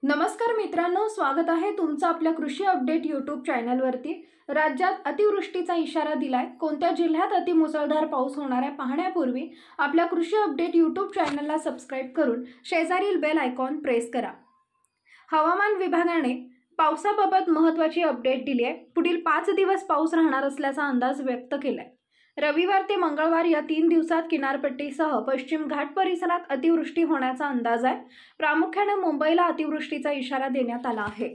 नमस्कार मित्रांनो, स्वागत आहे तुमचं आपल्या कृषी अपडेट यूट्यूब चॅनलवरती। राज्यात अतिवृष्टीचा इशारा दिलाय। कोणत्या जिल्ह्यात अतिमुसळधार पाऊस होणार आहे पाहण्यापूर्वी आपल्या कृषी अपडेट यूट्यूब चॅनलला सबस्क्राइब करून शेजारील बेल आयकॉन प्रेस करा। हवामान विभागाने पावसाबाबत महत्त्वाची अपडेट दिली आहे। पुढील 5 दिवस पाऊस राहणार असल्याचा अंदाज व्यक्त केलाय। रविवार ते मंगळवार या 3 दिवसात किनारपट्टीसह पश्चिम घाट परिसरात अतिवृष्टी होण्याचा अंदाज आहे। प्रामुख्याने मुंबईला अतिवृष्टीचा इशारा देण्यात आला आहे।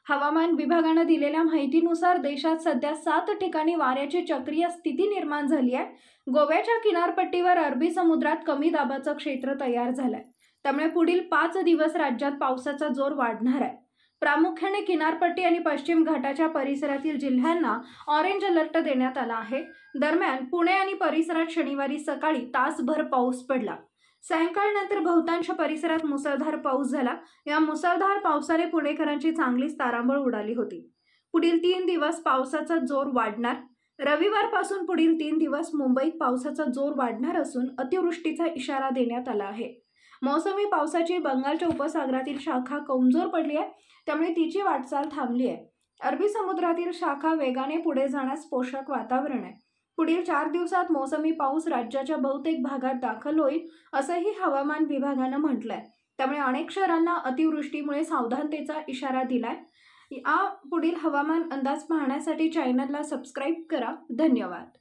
हवामान विभागाने दिलेल्या माहितीनुसार देशात सध्या 7 ठिकाणी वाऱ्याची चक्रीय स्थिती निर्माण झाली आहे। गोव्याच्या किनारपट्टीवर अरबी समुद्रात कमी दाबाचं क्षेत्र तयार झालंय, त्यामुळे पुढील 5 दिवस राज्यात पावसाचा जोर वाढणार आहे। प्रामुख्याने किनारपट्टी आणि पश्चिम घाटाच्या परिसरातील जिल्ह्यांना ऑरेंज अलर्ट देण्यात आला आहे। दरम्यान पुणे आणि परिसरात शनिवारी सकाळी तासभर पाऊस पडला। सायंकाळनंतर बहुतांश परिसरात मुसळधार पाऊस झाला। या मुसळधार पावसाने पुणेकरांची चांगलीच तारांबळ उडाली होती। पुढील 3 दिवस पावसाचा जोर वाढणार। रविवारपासून पुढील 3 दिवस मुंबईत पावसाचा जोर वाढणार असून अतिवृष्टीचा इशारा देण्यात आला आहे। मौसमी पावसाची बंगालच्या उपसागरातील शाखा कमजोर पडली आहे, त्यामुळे तिची वाटचाल थांबली आहे। अरबी समुद्रातील शाखा वेगाने पुढे जाण्यास पोषक वातावरण आहे। पुढील 4 दिवसात मोसमी पाऊस राज्याच्या बहुतेक भागात दाखल होईल असंही हवामान विभागानं म्हटलंय। त्यामुळे अनेक शहरांना अतिवृष्टीमुळे सावधानतेचा इशारा दिलाय। पुढील हवामान अंदाज पाहण्यासाठी चॅनलला सबस्क्राइब करा। धन्यवाद।